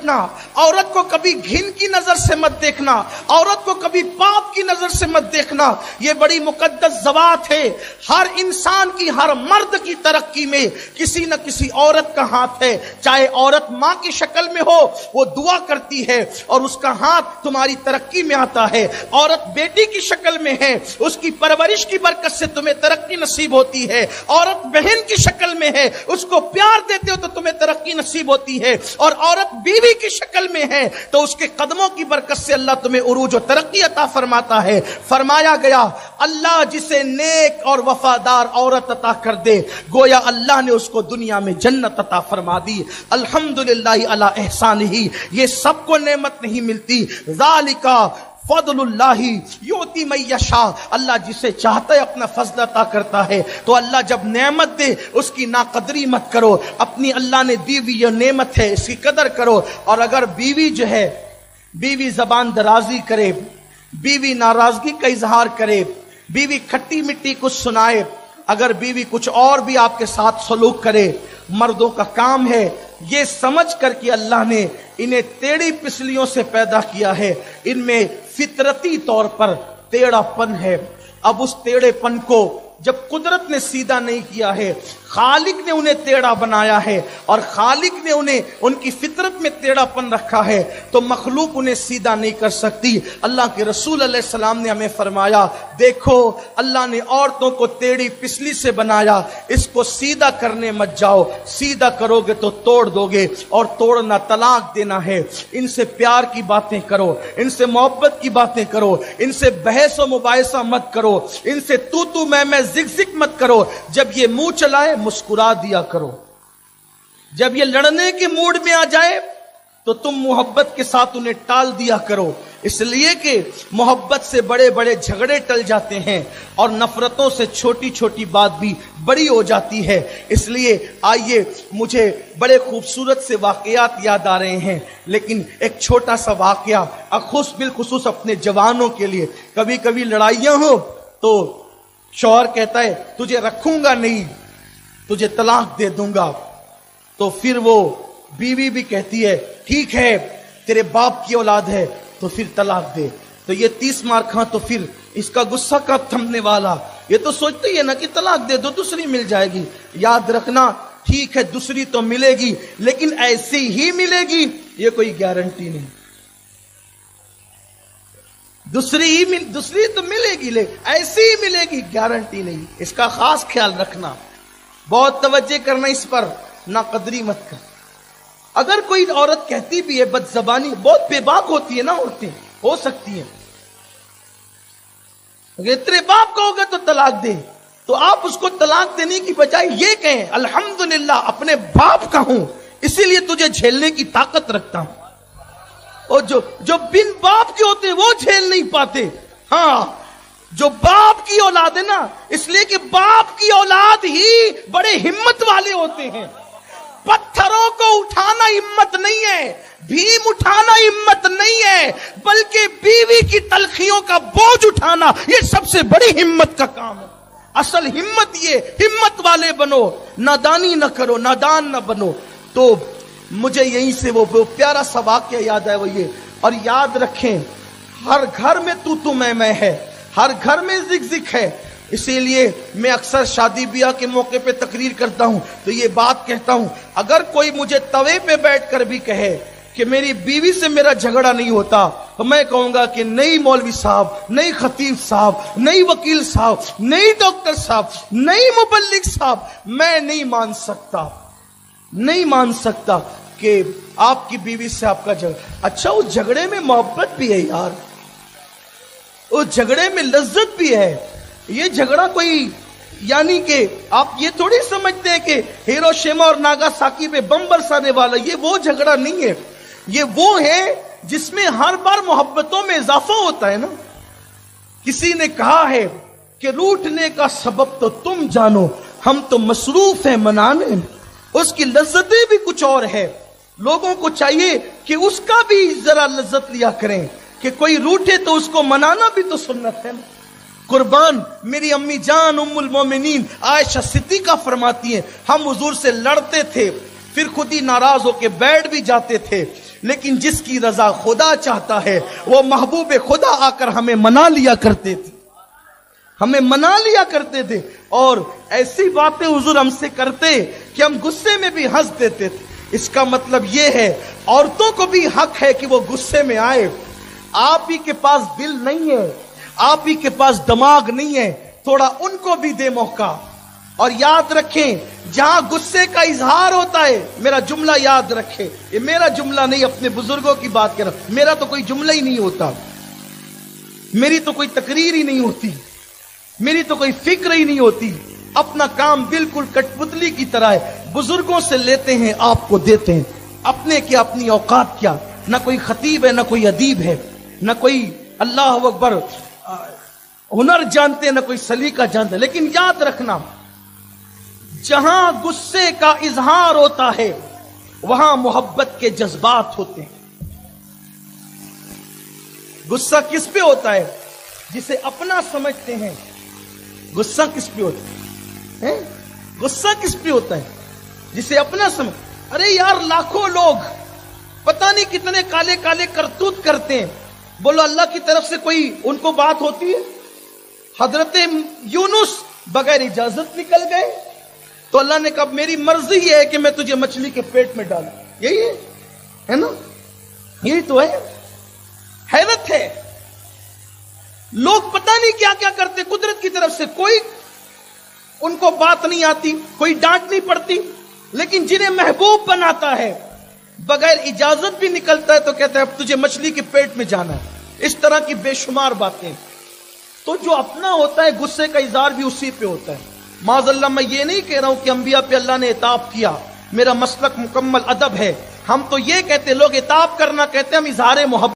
देखना, औरत को कभी घिन की नजर से मत देखना, औरत को कभी पाप की नजर से मत देखना। ये बड़ी मुकद्दस ज़वात है। हर इंसान की, हर मर्द की तरक्की में किसी न किसी औरत का हाथ है। चाहे औरत माँ की शक्ल में हो, वो दुआ करती है और उसका हाथ तुम्हारी तरक्की में आता है। औरत बेटी की शक्ल में है, उसकी परवरिश की बरकत से तुम्हें तरक्की नसीब होती है। औरत बहन की शक्ल में है, उसको प्यार देते हो तो तुम्हें तरक्की नसीब होती है। और औरत बीवी की शक्ल में है तो उसके कदमों की बरकत से अल्लाह तुम्हें उरूज और तरक्की अता फरमाता है। फरमाया गया, अल्लाह जिसे नेक और वफादार औरत अता कर दे, गोया अल्लाह ने उसको दुनिया में जन्नत अता फरमा दी। अल्हम्दुलिल्लाह अला एहसानिही, ये सबको नेमत नहीं मिलती। ज़ालिका फदलुल्लाही युती मन यशा, अल्लाह जिसे चाहता है अपना फजल अता करता है। तो अल्लाह जब नेमत दे उसकी नाकदरी मत करो, अपनी अल्लाह ने दी हुई ये नेमत है इसकी कदर करो। और अगर बीवी जो है, बीवी जबान दराजी करे, बीवी नाराजगी का इजहार करे, बीवी खट्टी मिट्टी कुछ सुनाए, अगर बीवी कुछ और भी आपके साथ सलूक करे, मर्दों का काम है ये समझ कर कि अल्लाह ने इन्हें टेढ़ी पिसलियों से पैदा किया है, इनमें फितरती तौर पर टेढ़ापन है। अब उस टेढ़ेपन को जब कुदरत ने सीधा नहीं किया है, खालिक ने उन्हें टेढ़ा बनाया है और खालिक ने उन्हें उनकी फितरत में टेढ़ापन रखा है, तो मखलूक उन्हें सीधा नहीं कर सकती। अल्लाह के रसूल अलैहि सलाम ने हमें फरमाया, देखो अल्लाह ने औरतों को टेढ़ी पिसली से बनाया, इसको सीधा करने मत जाओ, सीधा करोगे तो तोड़ दोगे और तोड़ना तलाक देना है। इनसे प्यार की बातें करो, इनसे मोहब्बत की बातें करो, इनसे बहस और मुबाहिसा मत करो, इनसे तू मैं जिक मत करो। जब ये मुंह चलाए मुस्कुरा दिया करो, जब ये लड़ने के मूड में आ जाए तो तुम मोहब्बत के साथ उन्हें टाल दिया करो, इसलिए कि मोहब्बत से बड़े बड़े झगड़े टल जाते हैं और नफरतों से छोटी छोटी बात भी बड़ी हो जाती है। इसलिए आइए, मुझे बड़े खूबसूरत से वाकयात याद आ रहे हैं, लेकिन एक छोटा सा वाकया बिलखुसूस अपने जवानों के लिए। कभी कभी लड़ाइयां हो तो शौहर कहता है तुझे रखूंगा नहीं, तुझे तलाक दे दूंगा, तो फिर वो बीवी भी कहती है ठीक है तेरे बाप की औलाद है तो फिर तलाक दे। तो ये 30 मार खा, तो फिर इसका गुस्सा कब थमने वाला? ये तो सोचती है ना कि तलाक दे दो दूसरी मिल जाएगी। याद रखना, ठीक है दूसरी तो मिलेगी, लेकिन ऐसी ही मिलेगी ये कोई गारंटी नहीं। दूसरी तो मिलेगी, ले ऐसी ही मिलेगी, गारंटी नहीं। इसका खास ख्याल रखना, बहुत तवज्जो करना इस पर, ना कदरी मत कर। अगर कोई औरत कहती भी है बदजबानी, बहुत बेबाक होती है ना औरतें, हो सकती है, अगर तेरे बाप का होगा तो तलाक दे, तो आप उसको तलाक देने की बजाय ये कहें अल्हम्दुलिल्लाह अपने बाप का हूं इसीलिए तुझे झेलने की ताकत रखता हूं। और जो बिन बाप के होते हैं वो झेल नहीं पाते। हाँ, जो बाप की औलाद है ना, इसलिए कि बाप की औलाद ही बड़े हिम्मत वाले होते हैं। पत्थरों को उठाना हिम्मत नहीं है, भीम उठाना हिम्मत नहीं है, बल्कि बीवी की तलखियों का बोझ उठाना ये सबसे बड़ी हिम्मत का काम है। असल हिम्मत ये, हिम्मत वाले बनो, नादानी न करो, नादान न बनो। तो मुझे यहीं से वो प्यारा सा वाक्य याद है, वो ये। और याद रखें, हर घर में तू मैं है, हर घर में जिक है। इसीलिए मैं अक्सर शादी ब्याह के मौके पे तकरीर करता हूं तो ये बात कहता हूं, अगर कोई मुझे तवे पे बैठकर भी कहे कि मेरी बीवी से मेरा झगड़ा नहीं होता, तो मैं कहूंगा कि नहीं मौलवी साहब, नहीं खतीब साहब, नहीं वकील साहब, नहीं डॉक्टर साहब, नहीं मुबल्लिग साहब, मैं नहीं मान सकता कि आपकी बीवी से आपका झगड़ा। अच्छा, उस झगड़े में मोहब्बत भी है यार, उस झगड़े में लज्जत भी है। ये झगड़ा कोई, यानी कि आप ये थोड़ी समझते हैं कि हिरोशिमा और नागासाकी पे बम बरसाने वाला, ये वो झगड़ा नहीं है। ये वो है जिसमें हर बार मोहब्बतों में इजाफा होता है ना। किसी ने कहा है कि रूठने का सबब तो तुम जानो, हम तो मसरूफ हैं मनाने में, उसकी लज्जतें भी कुछ और है। लोगों को चाहिए कि उसका भी जरा लज्जत लिया करें, कि कोई रूठे तो उसको मनाना भी तो सुन्नत है। कुर्बान मेरी अम्मी जान उम्मुल मोमिनीन आयशा सिद्दीका फरमाती हैं, हम हुजूर से लड़ते थे, پھر خود ہی ناراض ہو کے بیٹھ بھی جاتے تھے. لیکن جس کی رضا خدا چاہتا ہے وہ محبوب خدا آ کر ہمیں منا لیا کرتے تھے, ہمیں منا لیا کرتے تھے. اور ایسی باتیں حضور ہم سے کرتے کہ ہم غصے میں بھی ہنس دیتے تھے. اس کا مطلب یہ ہے عورتوں کو بھی حق ہے کہ وہ غصے میں آئے. آپ ہی کے پاس دل نہیں ہے, آپ ہی کے پاس دماغ نہیں ہے, تھوڑا ان کو بھی دے موقع. اور یاد رکھیں جہاں غصے کا اظہار ہوتا ہے, میرا جملہ یاد رکھے, یہ میرا جملہ نہیں, اپنے بزرگوں کی بات کر رہا, میرا تو کوئی جملہ ہی نہیں ہوتا, میری تو کوئی تقریر ہی نہیں ہوتی, میری تو کوئی فکر ہی نہیں ہوتی. اپنا کام بالکل کٹ پتلی کی طرح ہے, بزرگوں سے لیتے ہیں آپ کو دیتے ہیں. اپنے کیا اپنی اوقات کیا, نہ کوئی خطیب ہے, نہ کوئی ادیب ہے, نہ کوئی اللہ اکبر ہنر جانتے ہیں, نہ کوئی سلیقہ جانتے ہیں. لیکن یاد رکھنا جہاں غصے کا اظہار ہوتا ہے وہاں محبت کے جذبات ہوتے ہیں. غصہ کس پہ ہوتا ہے؟ جسے اپنا سمجھتے ہیں. غصہ کس پہ ہوتا ہے؟ غصہ کس پہ ہوتا ہے؟ جسے اپنا سمجھ. ارے یار لاکھوں لوگ پتہ نہیں کتنے کالے کالے کرتوت کرتے ہیں, بولو اللہ کی طرف سے کوئی ان کو بات ہوتی ہے؟ حضرت یونس بغیر اجازت نکل گئے تو اللہ نے کہا میری مرضی یہ ہے کہ میں تجھے مچھلی کے پیٹ میں ڈالوں. یہی ہے نا, یہی تو ہے. حیرت ہے لوگ پتہ نہیں کیا کیا کرتے قدرت کی طرف سے, کوئی ان کو بات نہیں آتی, کوئی ڈانٹ نہیں پڑتی. لیکن جنہیں محبوب بناتا ہے بغیر اجازت بھی نکلتا ہے تو کہتا ہے اب تجھے مچھلی کے پیٹ میں جانا ہے. اس طرح کی بے شمار باتیں. تو جو اپنا ہوتا ہے غصے کا اظہار بھی اسی پہ ہوتا ہے. معاذ اللہ میں یہ نہیں کہہ رہا ہوں کہ انبیاء پہ اللہ نے عتاب کیا, میرا مسلک مکمل ادب ہے. ہم تو یہ کہتے, لوگ عتاب کرنا کہتے ہیں, ہم اظہار محبت